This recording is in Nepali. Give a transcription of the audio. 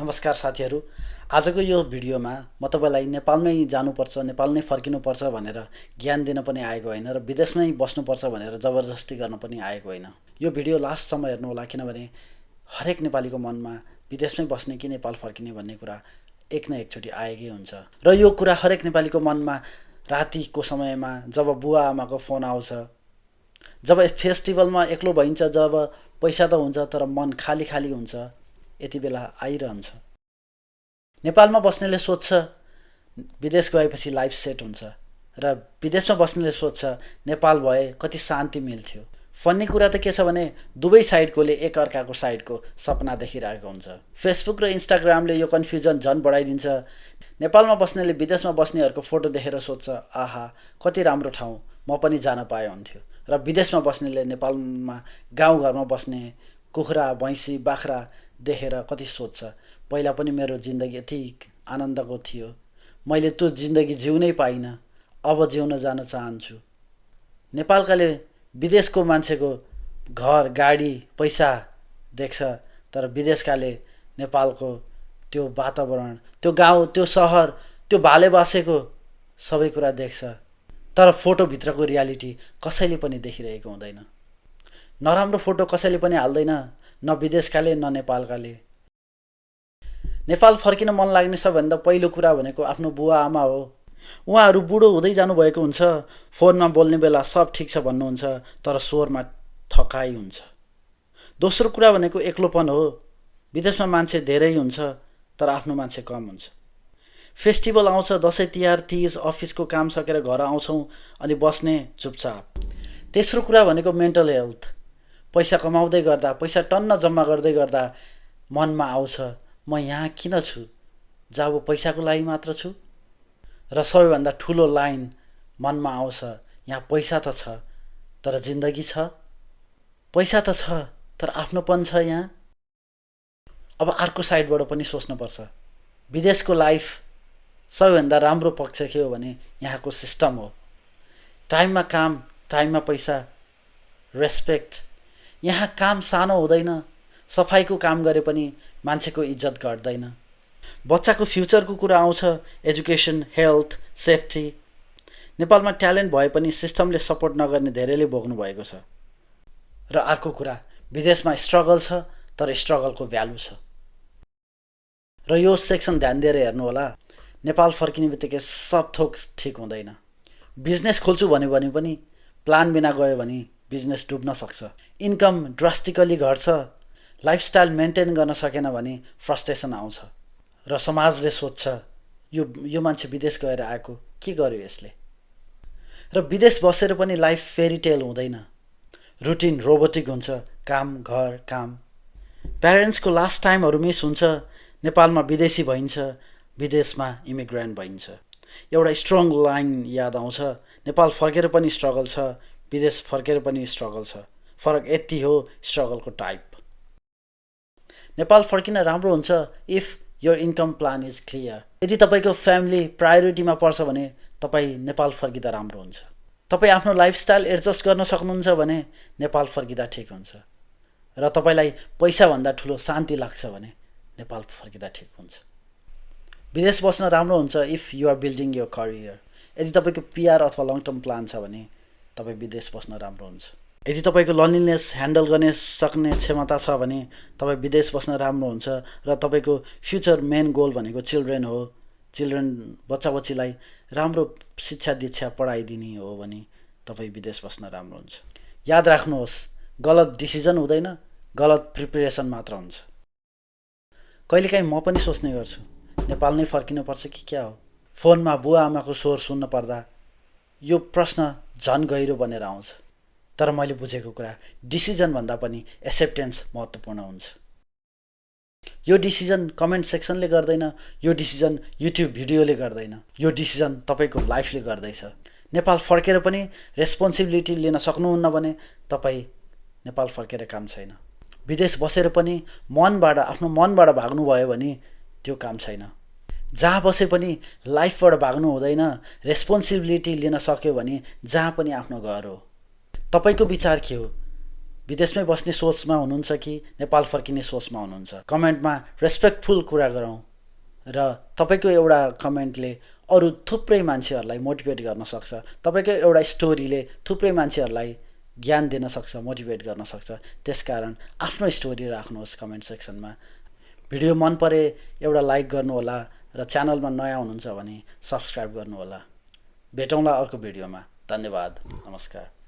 नमस्कार साथीहरू। आजको यो भिडियोमा म तपाईँलाई नेपालमै जानुपर्छ, नेपाल नै फर्किनुपर्छ भनेर ज्ञान दिन पनि आएको होइन र विदेशमै बस्नुपर्छ भनेर जबरजस्ती गर्न पनि आएको होइन। यो भिडियो लास्टसम्म हेर्नुहोला, किनभने हरेक नेपालीको मनमा विदेशमै बस्ने कि नेपाल फर्किने भन्ने कुरा एक न एकचोटि आएकै हुन्छ। र यो कुरा हरेक नेपालीको मनमा रातिको समयमा जब बुवा आमाको फोन आउँछ, जब फेस्टिभलमा एक्लो भइन्छ, जब पैसा त हुन्छ तर मन खाली खाली हुन्छ, यति बेला आइरहन्छ। नेपालमा बस्नेले सोच्छ विदेश गएपछि लाइफ सेट हुन्छ, र विदेशमा बस्नेले सोच्छ नेपाल भए कति शान्ति मिल्थ्यो। फन्नी कुरा त के छ भने दुवै साइडकोले एक अर्काको साइडको सपना देखिरहेको हुन्छ। फेसबुक र इन्स्टाग्रामले यो कन्फ्युजन झन् बढाइदिन्छ। नेपालमा बस्नेले विदेशमा बस्नेहरूको फोटो देखेर सोच्छ, आहा कति राम्रो ठाउँ, म पनि जान पाए हुन्थ्यो। र विदेशमा बस्नेले नेपालमा गाउँघरमा बस्ने कुखुरा भैँसी बाख्रा देखेर कति सोच्छ, पहिला पनि मेरो जिन्दगी यति आनन्दको थियो, मैले त्यो जिन्दगी जिउनै पाइनँ, अब जिउन जान चाहन्छु। नेपालकाले विदेशको मान्छेको घर गाडी पैसा देख्छ, तर विदेशकाले नेपालको त्यो वातावरण, त्यो गाउँ, त्यो सहर, त्यो भाले बासेको सबै कुरा देख्छ, तर फोटोभित्रको रियालिटी कसैले पनि देखिरहेको हुँदैन। नराम्रो फोटो कसैले पनि हाल्दैन, न विदेशकाले न नेपालकाले। नेपाल फर्किन मन लाग्ने सबभन्दा पहिलो कुरा भनेको आफ्नो बुवा आमा हो। उहाँहरू बुढो हुँदै जानुभएको हुन्छ, फोनमा बोल्ने बेला सब ठिक छ भन्नुहुन्छ, तर स्वरमा थकाइ हुन्छ। दोस्रो कुरा भनेको एक्लोपन हो। विदेशमा मान्छे धेरै हुन्छ तर आफ्नो मान्छे कम हुन्छ। फेस्टिभल आउँछ, दसैँ तिहार तिज, अफिसको काम सकेर घर आउँछौँ अनि बस्ने चुपचाप। तेस्रो कुरा भनेको मेन्टल हेल्थ। पैसा कमाउँदै गर्दा, पैसा टन्न जम्मा गर्दै गर्दा मनमा आउँछ, म यहाँ किन छु, जब पैसाको लागि मात्र छु। र सबैभन्दा ठुलो लाइन मनमा आउँछ, यहाँ पैसा त छ तर जिन्दगी छ, पैसा त छ तर आफ्नोपन छ यहाँ। अब अर्को साइडबाट पनि सोच्नुपर्छ, विदेशको लाइफ सबैभन्दा राम्रो पक्ष के हो भने यहाँको सिस्टम हो। टाइममा काम, टाइममा पैसा, रेस्पेक्ट। यहाँ काम सानो हुँदैन, सफाइको काम गरे पनि मान्छेको इज्जत घट्दैन। बच्चाको फ्युचरको कुरा आउँछ, एजुकेसन, हेल्थ, सेफ्टी। नेपालमा ट्यालेन्ट भए पनि सिस्टमले सपोर्ट नगर्ने धेरैले भोग्नु भएको छ। र अर्को कुरा, विदेशमा स्ट्रगल छ तर स्ट्रगलको भ्यालु छ। र यो सेक्सन ध्यान दिएर हेर्नु होला। नेपाल फर्किने बित्तिकै सब थोक ठिक हुँदैन। बिजनेस खोल्छु भन्यो भने पनि प्लान बिना गयो भने बिजनेस डुब्न सक्छ, इन्कम ड्रास्टिकली घट्छ, लाइफस्टाइल मेन्टेन गर्न सकेन भने फ्रस्ट्रेसन आउँछ, र समाजले सोध्छ यो मान्छे विदेश गएर आएको, के गर्यो यसले। र विदेश बसेर पनि लाइफ फेरी टेल हुँदैन, रुटिन रोबोटिक हुन्छ, काम घर काम। प्यारेन्ट्सको लास्ट टाइमहरू मिस हुन्छ। नेपालमा विदेशी भइन्छ, विदेशमा इमिग्रेन्ट भइन्छ। एउटा स्ट्रङ लाइन याद आउँछ, नेपाल फर्केर पनि स्ट्रगल छ, विदेश फर्केर पनि स्ट्रगल छ, फरक यति हो स्ट्रगलको टाइप। नेपाल फर्किन राम्रो हुन्छ if your income plan is clear. यदि तपाईँको फ्यामिली प्रायोरिटीमा पर्छ भने तपाईँ नेपाल फर्किँदा राम्रो हुन्छ। तपाईँ आफ्नो लाइफस्टाइल एडजस्ट गर्न सक्नुहुन्छ भने नेपाल फर्किँदा ठिक हुन्छ। र तपाईँलाई पैसाभन्दा ठुलो शान्ति लाग्छ भने नेपाल फर्किँदा ठिक हुन्छ। विदेश बस्न राम्रो हुन्छ if you are building your career. यदि तपाईँको पिआर अथवा लङ टर्म प्लान छ भने तपाईँ विदेश बस्न राम्रो हुन्छ। यदि तपाईँको लनलिनेस ह्यान्डल गर्ने सक्ने क्षमता छ भने तपाईँ विदेश बस्न राम्रो हुन्छ। र तपाईँको फ्युचर मेन गोल भनेको चिल्ड्रेन हो। चिल्ड्रेन बच्चा बच्चीलाई राम्रो शिक्षा दीक्षा पढाइदिने हो भने तपाईँ विदेश बस्न राम्रो हुन्छ। याद राख्नुहोस्, गलत डिसिजन हुँदैन, गलत प्रिपेरेसन मात्र हुन्छ। कहिलेकाहीँ म पनि सोच्ने गर्छु, नेपाल नै फर्किनुपर्छ कि क्या हो। फोनमा बुवा आमाको स्वर सुन्न पर्दा यो प्रश्न झन् गहिरो बनेर आउँछ। तर मैले बुझेको कुरा, डिसिजनभन्दा पनि एक्सेप्टेन्स महत्त्वपूर्ण हुन्छ। यो डिसिजन कमेन्ट सेक्सनले गर्दैन, यो डिसिजन युट्युब भिडियोले गर्दैन, यो डिसिजन तपाईँको लाइफले गर्दैछ। नेपाल फर्केर पनि रेस्पोन्सिबिलिटी लिन सक्नुहुन्न भने तपाईँ नेपाल फर्केर काम छैन। विदेश बसेर पनि आफ्नो मनबाट भाग्नुभयो भने त्यो काम छैन। जहाँ बसे पनि लाइफबाट भाग्नु हुँदैन, रेस्पोन्सिबिलिटी लिन सक्यो भने जहाँ पनि आफ्नो घर हो। तपाईँको विचार के हो? विदेशमै बस्ने सोचमा हुनुहुन्छ कि नेपाल फर्किने सोचमा हुनुहुन्छ, कमेन्टमा रेस्पेक्टफुल कुरा गरौँ र तपाईँको एउटा कमेन्टले अरू थुप्रै मान्छेहरूलाई मोटिभेट गर्न सक्छ। तपाईँको एउटा स्टोरीले थुप्रै मान्छेहरूलाई ज्ञान दिन सक्छ, मोटिभेट गर्न सक्छ। त्यसकारण आफ्नो स्टोरी राख्नुहोस् कमेन्ट सेक्सनमा। भिडियो मन परे एउटा लाइक गर्नुहोला र च्यानलमा नयाँ हुनुहुन्छ भने सब्सक्राइब गर्नुहोला। भेटौँला अर्को भिडियोमा। धन्यवाद। नमस्कार।